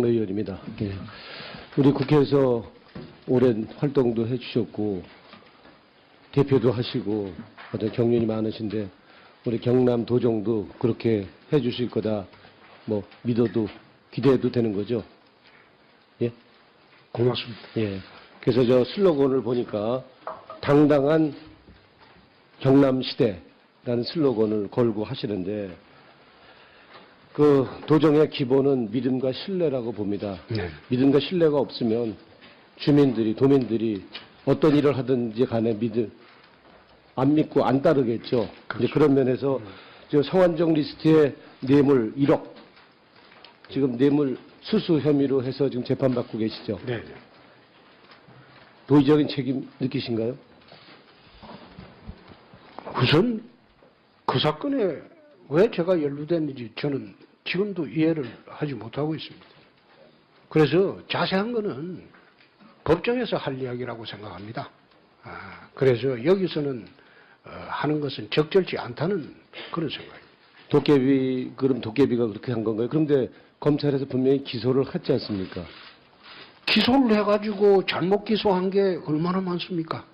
의원입니다. 예. 우리 국회에서 오랜 활동도 해주셨고 대표도 하시고 어떤 경륜이 많으신데 우리 경남 도정도 그렇게 해주실 거다 뭐 믿어도 기대해도 되는 거죠? 예? 고맙습니다. 예. 그래서 저 슬로건을 보니까 당당한 경남 시대라는 슬로건을 걸고 하시는데 그 도정의 기본은 믿음과 신뢰라고 봅니다. 네. 믿음과 신뢰가 없으면 주민들이, 도민들이 어떤 일을 하든지 간에 안 믿고 안 따르겠죠. 그렇죠. 이제 그런 면에서 저 성완종 리스트의 뇌물 1억, 지금 뇌물 수수 혐의로 해서 지금 재판받고 계시죠. 네. 도의적인 책임 느끼신가요? 우선 그 사건에 왜 제가 연루됐는지 저는 지금도 이해를 하지 못하고 있습니다. 그래서 자세한 거는 법정에서 할 이야기라고 생각합니다. 그래서 여기서는 하는 것은 적절치 않다는 그런 생각입니다. 그럼 도깨비가 그렇게 한 건가요? 그런데 검찰에서 분명히 기소를 했지 않습니까? 기소를 해가지고 잘못 기소한 게 얼마나 많습니까?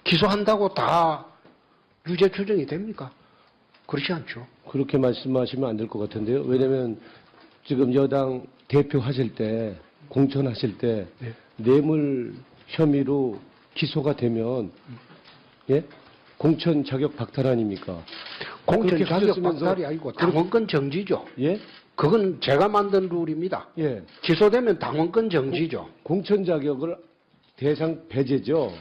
기소한다고 다 유죄 추정이 됩니까? 그렇지 않죠. 그렇게 말씀하시면 안 될 것 같은데요. 왜냐하면 지금 여당 대표 하실 때, 공천하실 때 네. 뇌물 혐의로 기소가 되면 예? 공천 자격 박탈 아닙니까? 공천 그렇게 자격 하셨으면서 박탈이 아니고 당원권 정지죠. 예? 그건 제가 만든 룰입니다. 예. 기소되면 당원권 정지죠. 공천 자격을 대상 배제죠.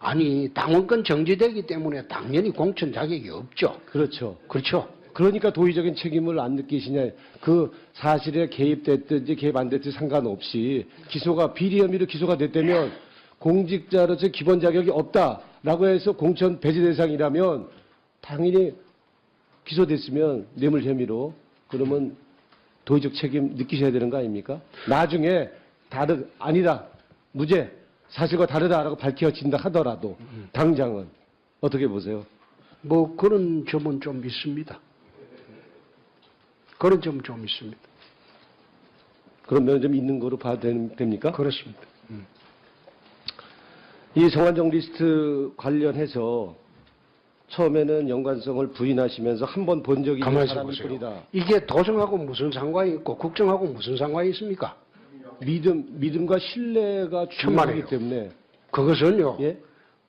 아니, 당원권 정지되기 때문에 당연히 공천 자격이 없죠. 그렇죠. 그렇죠. 그러니까 도의적인 책임을 안 느끼시냐. 그 사실에 개입됐든지 개입 안 됐든지 상관없이 기소가 비리 혐의로 기소가 됐다면 공직자로서 기본 자격이 없다라고 해서 공천 배제 대상이라면 당연히 기소됐으면 뇌물 혐의로 그러면 도의적 책임 느끼셔야 되는 거 아닙니까? 나중에 아니다 무죄 사실과 다르다라고 밝혀진다 하더라도 당장은 어떻게 보세요? 뭐 그런 점은 좀 있습니다. 그런 점은 좀 있습니다. 그런 면은 좀 있는 거로 봐도 됩니까? 그렇습니다. 이 성완종 리스트 관련해서 처음에는 연관성을 부인하시면서 한 번 본 적이 있는 가만히 사람일 보세요. 뿐이다. 이게 도정하고 무슨 상관이 있고 국정하고 무슨 상관이 있습니까? 믿음과 신뢰가 중요하기 천만에요. 때문에 그것은요. 예?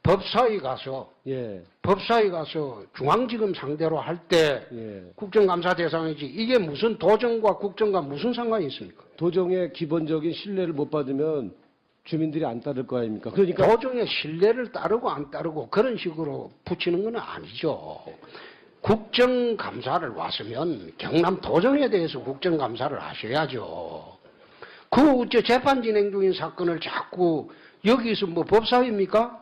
법사위 가서 중앙지검 상대로 할 때 예. 국정감사 대상이지 이게 무슨 도정과 국정과 무슨 상관이 있습니까? 도정의 기본적인 신뢰를 못 받으면 주민들이 안 따를 거 아닙니까? 그러니까 도정의 신뢰를 따르고 안 따르고 그런 식으로 붙이는 건 아니죠. 국정감사를 왔으면 경남 도정에 대해서 국정감사를 하셔야죠. 그 재판 진행 중인 사건을 자꾸 여기서 뭐 법사위입니까?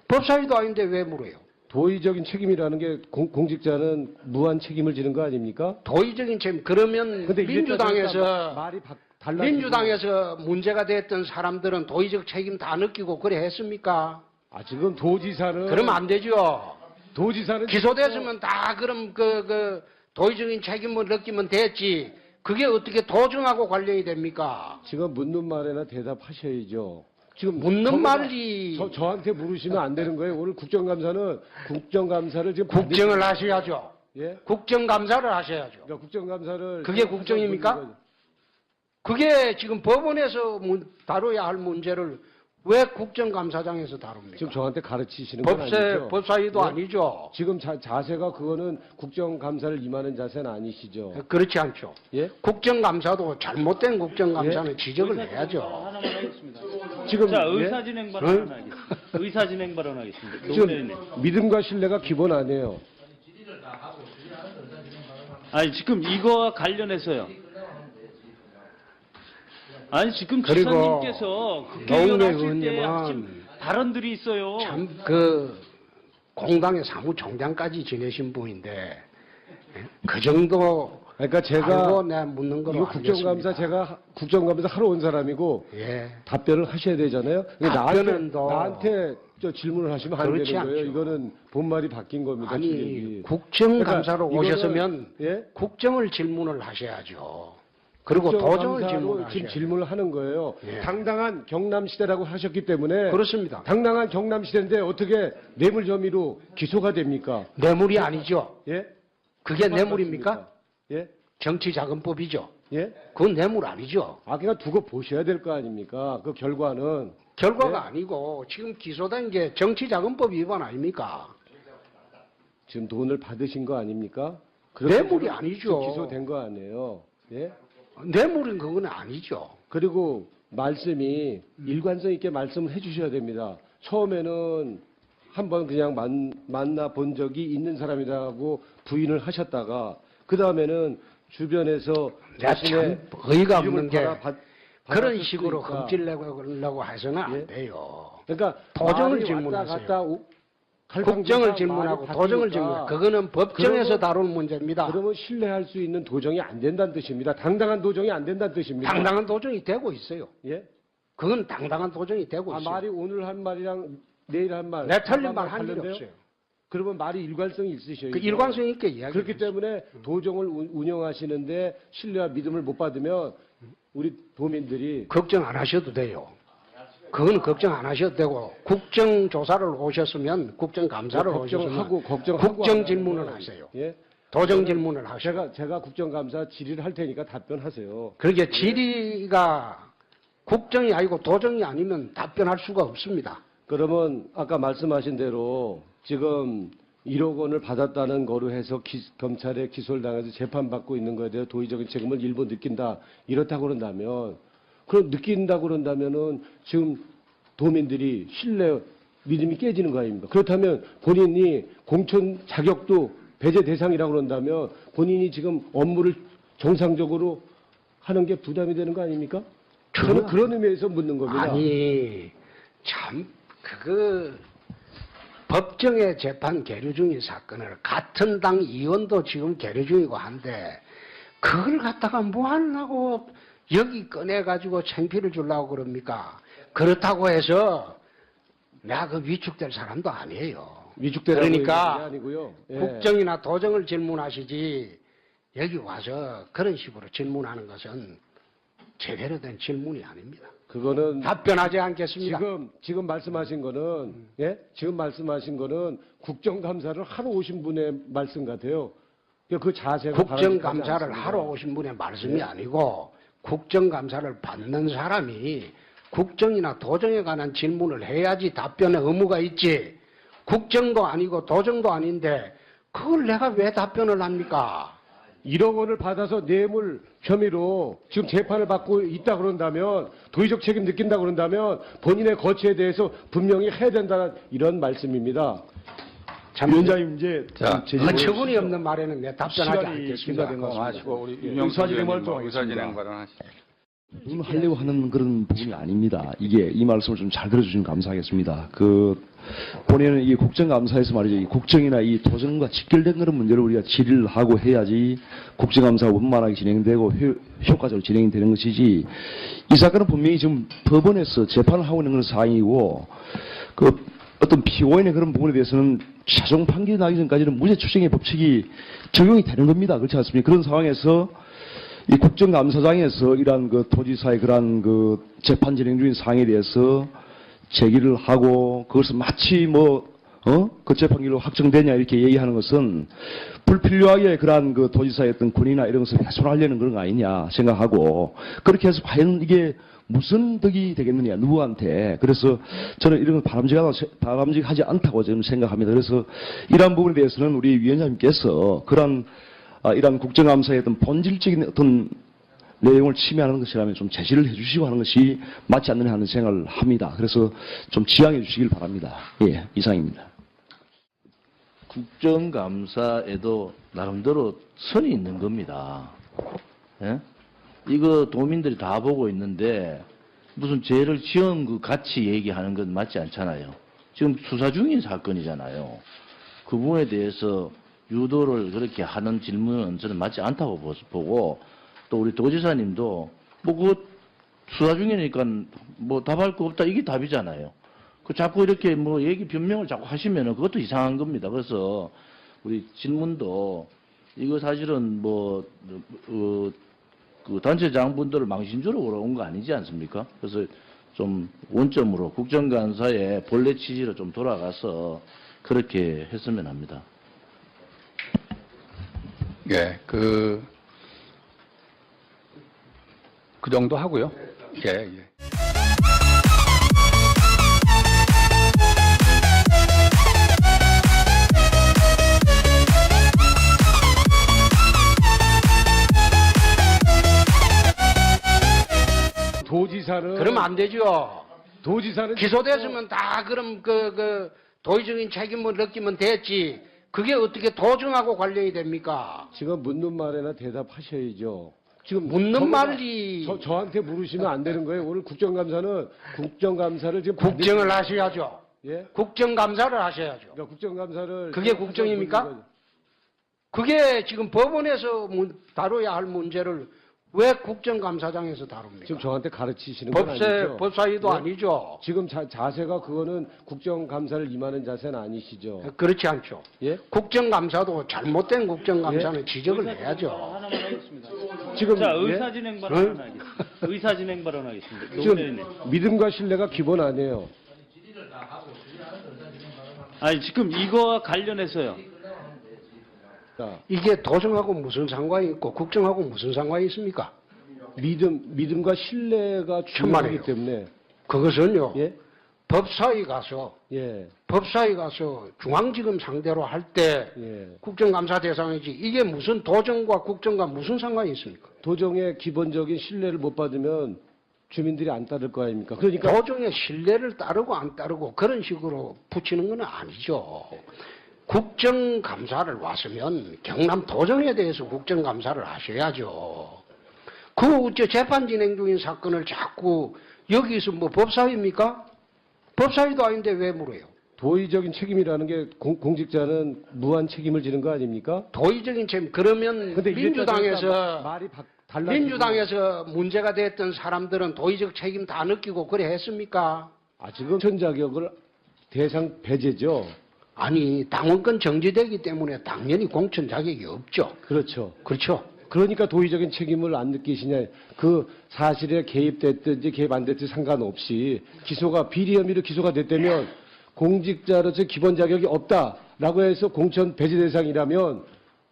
법사위도 아닌데 왜 물어요? 도의적인 책임이라는 게 공직자는 무한 책임을 지는 거 아닙니까? 도의적인 책임. 그러면 근데 민주당에서 말이 달라지고 민주당에서 문제가 됐던 사람들은 도의적 책임 다 느끼고 그래 했습니까? 지금 도지사는 그러면 안 되죠. 도지사는 기소됐으면 다 그럼 그 도의적인 책임을 느끼면 됐지. 그게 어떻게 도정하고 관련이 됩니까? 지금 묻는 말에나 대답하셔야죠. 지금 묻는 말이 저한테 물으시면 안 되는 거예요. 오늘 국정감사를 지금 국정을 하셔야죠. 예? 국정감사를 하셔야죠. 그러니까 국정감사를 그게 국정입니까? 그게 지금 법원에서 다뤄야 할 문제를 왜 국정감사장에서 다룹니까? 지금 저한테 가르치시는 건 아니죠. 법사위도 예? 아니죠. 지금 자세가 그거는 국정감사를 임하는 자세는 아니시죠. 그렇지 않죠. 예? 국정감사도 잘못된 국정감사는 지적을 해야죠. 하나만 하겠습니다. 지금 자, 예? 의사진행 발언 하겠습니다. 의사진행 발언 하겠습니다. 지금 믿음과 신뢰가 기본 아니에요. 아니 지금 이거와 관련해서요. 아니 지금 그리고 지사님께서 국회의원 노웅래 하실 때 의원님은 하신 발언들이 있어요. 참 그 공당의 사무총장까지 지내신 분인데 그 정도 그러니까 제가 알고 내가 묻는 거로 이거 국정감사 제가 국정감사 하러 온 사람이고 예. 답변을 하셔야 되잖아요. 답변은 나한테 질문을 하시면 안 그렇지 되는 거예요. 않죠. 이거는 본말이 바뀐 겁니다. 아니 주객이. 국정감사로 그러니까 오셨으면 이거는, 예? 국정을 질문을 하셔야죠. 그리고 도정을 국정감사로 질문하셔야 지금 돼요. 질문을 하는 거예요. 예. 당당한 경남시대라고 하셨기 때문에 그렇습니다. 당당한 경남시대인데 어떻게 뇌물 혐의로 기소가 됩니까? 뇌물이 아니죠. 예? 그게 뇌물입니까? 예? 정치자금법이죠. 예? 그건 뇌물 아니죠. 아, 그냥 두고 보셔야 될 거 아닙니까? 그 결과는. 결과가 네? 아니고 지금 기소된 게 정치자금법 위반 아닙니까? 지금 돈을 받으신 거 아닙니까? 뇌물이 지금 아니죠. 기소된 거 아니에요. 예? 뇌물인 그건 아니죠. 그리고 말씀이 일관성 있게 말씀을 해주셔야 됩니다. 처음에는 한번 그냥 만나 본 적이 있는 사람이라고 부인을 하셨다가 그 다음에는 주변에서 내가 참 어이가 없는 게 그런 받았을 식으로 수도 있다. 흠질내려고 해서는 안 예? 돼요. 그러니까 도정을 말이 질문하세요. 왔다 갔다 국정을 질문하고 도정을 질문하고 그거는 법정에서 그러면- 다룰 문제입니다. 그러면 신뢰할 수 있는 도정이 안 된다는 뜻입니다. 당당한 도정이 안 된다는 뜻입니다. 당당한 도정이 되고 있어요. 예? 그건 당당한 도정이 되고 아, 있어요. 말이 오늘 한 말이랑 내일 한 말. 내 틀린 말 상관과 한 일이 다른데요? 없어요. 그러면 말이 일관성이 있으셔요. 그 일관성 있게 이야기. 그렇기 때문에 도정을 운영하시는데 신뢰와 믿음을 못 받으면 우리 도민들이 걱정 안 하셔도 돼요. 그건 걱정 안 하셔도 되고 국정조사를 오셨으면 국정감사를 오셨으면 걱정하고 국정 질문을 하세요. 예? 도정 질문을 하셔. 제가 국정감사 질의를 할 테니까 답변하세요. 그러게 질의가 국정이 아니고 도정이 아니면 답변할 수가 없습니다. 그러면 아까 말씀하신 대로 지금 1억 원을 받았다는 거로 해서 검찰에 기소를 당해서 재판받고 있는 거에 대해 도의적인 책임을 일부 느낀다. 이렇다고 그런다면, 그럼 느낀다고 그런다면은 지금 도민들이 신뢰, 믿음이 깨지는 거 아닙니까? 그렇다면 본인이 공천 자격도 배제 대상이라고 그런다면 본인이 지금 업무를 정상적으로 하는 게 부담이 되는 거 아닙니까? 저는 그런 의미에서 묻는 겁니다. 아니 참 법정에 재판 계류 중인 사건을 같은 당 의원도 지금 계류 중이고 한데 그걸 갖다가 뭐 하려고 여기 꺼내가지고 창피를 주려고 그럽니까? 그렇다고 해서 내가 그 위축될 사람도 아니에요. 위축되라고 얘기하는 게 그러니까 아니고요. 예. 국정이나 도정을 질문하시지 여기 와서 그런 식으로 질문하는 것은 제대로 된 질문이 아닙니다. 그거는 답변하지 않겠습니다. 지금 말씀하신 거는 예? 지금 말씀하신 거는 국정감사를 하러 오신 분의 말씀 같아요. 그 자세가 국정감사를 바람직하지 않습니다. 하러 오신 분의 말씀이 예. 아니고 국정감사를 받는 사람이 국정이나 도정에 관한 질문을 해야지 답변의 의무가 있지. 국정도 아니고 도정도 아닌데 그걸 내가 왜 답변을 합니까? 1억 원을 받아서 뇌물 혐의로 지금 재판을 받고 있다 그런다면 도의적 책임 느낀다 그런다면 본인의 거취에 대해서 분명히 해야 된다는 이런 말씀입니다. 참 위원장님 이제 자, 어처구니 없는 말에는 내 답변하지 시간이 않겠습니다. 심사된 것 같습니다. 하시고 우리 예, 윤영수 의사진행 의원님 활동 의사진행 발언하시죠. 하려고 하는 그런 부분이 아닙니다. 이게 이 말씀을 좀 잘 들어주시면 감사하겠습니다. 본인은 이 국정감사에서 말이죠. 이 국정이나 이 도정과 직결된 그런 문제를 우리가 질의를 하고 해야지 국정감사가 원만하게 진행되고 효과적으로 진행되는 것이지 이 사건은 분명히 지금 법원에서 재판을 하고 있는 그런 사항이고 어떤 피고인의 그런 부분에 대해서는 최종 판결이 나기 전까지는 무죄 추정의 법칙이 적용이 되는 겁니다. 그렇지 않습니까? 그런 상황에서 이 국정감사장에서 이러한 도지사의 그러한 재판 진행 중인 사항에 대해서 제기를 하고 그것을 마치 그 재판결로 확정되냐 이렇게 얘기하는 것은 불필요하게 그러한 도지사의 어떤 권위나 이런 것을 훼손하려는 그런 거 아니냐 생각하고 그렇게 해서 과연 이게 무슨 덕이 되겠느냐 누구한테 그래서 저는 이런 건 바람직하지 않다고 저는 생각합니다. 그래서 이러한 부분에 대해서는 우리 위원장님께서 이러한 국정감사의 어떤 본질적인 어떤 내용을 침해하는 것이라면 좀 제시를 해주시고 하는 것이 맞지 않느냐 하는 생각을 합니다. 그래서 좀 지양해 주시길 바랍니다. 예, 이상입니다. 국정감사에도 나름대로 선이 있는 겁니다. 예? 이거 도민들이 다 보고 있는데 무슨 죄를 지은 그 같이 얘기하는 건 맞지 않잖아요. 지금 수사 중인 사건이잖아요. 그 부분에 대해서 유도를 그렇게 하는 질문은 저는 맞지 않다고 보고 또 우리 도지사님도 수사 중이니까 답할 거 없다 이게 답이잖아요. 자꾸 이렇게 얘기 변명을 자꾸 하시면은 그것도 이상한 겁니다. 그래서 우리 질문도 이거 사실은 그 단체장분들을 망신주로 걸어온 거 아니지 않습니까? 그래서 좀 원점으로 국정감사의 본래 취지로 좀 돌아가서 그렇게 했으면 합니다. 예, 그 정도 하고요. 예, 예. 도지사는 그러면 안 되죠. 도지사는 기소됐으면 다 그럼 그 도의적인 책임을 느끼면 됐지. 그게 어떻게 도정하고 관련이 됩니까? 지금 묻는 말에나 대답하셔야죠. 지금 묻는 저보다- 말이 저한테 물으시면 안 되는 거예요. 오늘 국정감사는 국정감사를 지금 국정을 하셔야죠. 예? 국정감사를 하셔야죠. 그러니까 국정감사를 그게 국정입니까? 그게 지금 법원에서 다뤄야 할 문제를 왜 국정감사장에서 다룹니까? 지금 저한테 가르치시는 건 법세, 아니죠. 법사위도 네? 아니죠. 지금 자세가 그거는 국정감사를 임하는 자세는 아니시죠. 그렇지 않죠. 예? 국정감사도 잘못된 국정감사는 지적을 해야죠. 하나만 하겠습니다. 지금 자, 예? 의사진행 발언 하겠습니다. 의사진행 발언하겠습니다. 노무현님. 지금 믿음과 신뢰가 기본 아니에요. 아니 지금 이거와 관련해서요. 자, 이게 도정하고 무슨 상관이 있고 국정하고 무슨 상관이 있습니까? 믿음과 신뢰가 천만에요. 중요하기 때문에 그것은요. 예? 법사위 가서 중앙지검 상대로 할 때 예. 국정감사 대상이지 이게 무슨 도정과 국정과 무슨 상관이 있습니까? 도정의 기본적인 신뢰를 못 받으면 주민들이 안 따를 거 아닙니까? 그러니까 도정의 신뢰를 따르고 안 따르고 그런 식으로 붙이는 건 아니죠. 국정감사를 왔으면 경남 도정에 대해서 국정감사를 하셔야죠. 그 재판 진행 중인 사건을 자꾸 여기서 뭐 법사위입니까? 법사위도 아닌데 왜 물어요? 도의적인 책임이라는 게 공직자는 무한 책임을 지는 거 아닙니까? 도의적인 책임. 그러면 근데 민주당에서 말이 달라지고 민주당에서 문제가 됐던 사람들은 도의적 책임 다 느끼고 그래 했습니까? 지금 공천 자격을 대상 배제죠. 아니 당원권 정지되기 때문에 당연히 공천 자격이 없죠. 그렇죠. 그렇죠. 그러니까 도의적인 책임을 안 느끼시냐. 그 사실에 개입됐든지 개입 안 됐든지 상관없이 기소가 비리 혐의로 기소가 됐다면 공직자로서 기본 자격이 없다라고 해서 공천 배제 대상이라면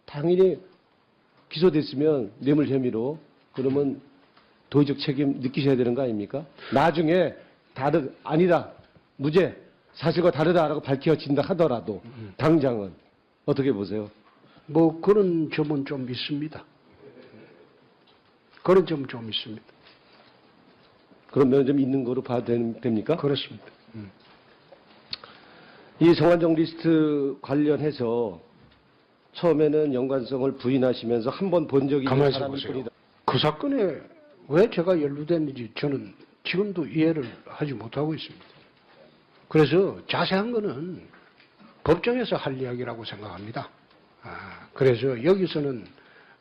당연히 기소됐으면 뇌물 혐의로 그러면 도의적 책임 느끼셔야 되는 거 아닙니까? 나중에 아니다 무죄 사실과 다르다라고 밝혀진다 하더라도 당장은 어떻게 보세요? 뭐 그런 점은 좀 있습니다. 그런 점은 좀 있습니다. 그런 면은 좀 있는 거로 봐도 됩니까? 그렇습니다. 이 성완종 리스트 관련해서 처음에는 연관성을 부인하시면서 한 번 본 적이 있는 가만히 있어 사람일 보세요. 뿐이다. 그 사건에 왜 제가 연루됐는지 저는 지금도 이해를 하지 못하고 있습니다. 그래서 자세한 거는 법정에서 할 이야기라고 생각합니다. 그래서 여기서는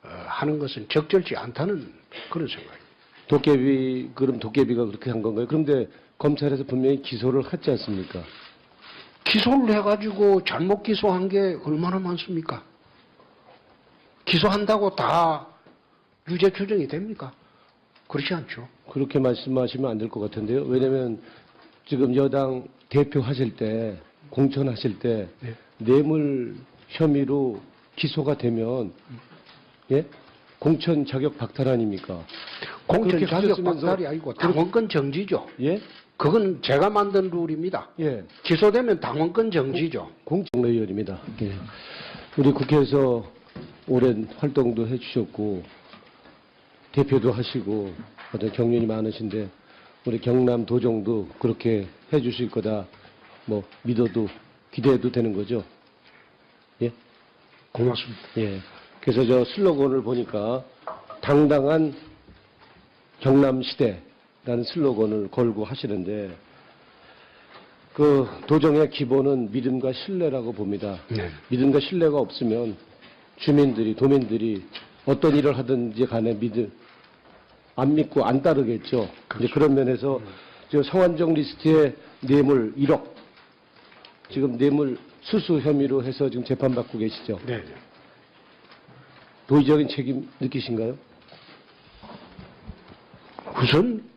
하는 것은 적절치 않다는 그런 생각입니다. 그럼 도깨비가 그렇게 한 건가요? 그런데 검찰에서 분명히 기소를 했지 않습니까? 기소를 해가지고 잘못 기소한 게 얼마나 많습니까? 기소한다고 다 유죄 추정이 됩니까? 그렇지 않죠. 그렇게 말씀하시면 안 될 것 같은데요. 왜냐하면 지금 여당 대표 하실 때 공천하실 때 네. 뇌물 혐의로 기소가 되면 예? 공천 자격 박탈 아닙니까? 공천 그렇게 자격 하셨으면서 박탈이 아니고 당원권 정지죠. 예? 그건 제가 만든 룰입니다. 예. 기소되면 당원권 정지죠. 공정의원입니다. 예. 우리 국회에서 오랜 활동도 해주셨고 대표도 하시고 어떤 경륜이 많으신데 우리 경남 도정도 그렇게 해주실 거다 뭐 믿어도 기대해도 되는 거죠. 예. 고맙습니다. 예. 그래서 저 슬로건을 보니까 당당한 경남 시대라는 슬로건을 걸고 하시는데 그 도정의 기본은 믿음과 신뢰라고 봅니다. 네. 믿음과 신뢰가 없으면 주민들이 도민들이 어떤 일을 하든지 간에 안 믿고 안 따르겠죠. 이제 그런 면에서 저 성완종 리스트의 뇌물 1억 지금 뇌물 수수 혐의로 해서 지금 재판받고 계시죠. 네. 도의적인 책임 느끼신가요? 그것은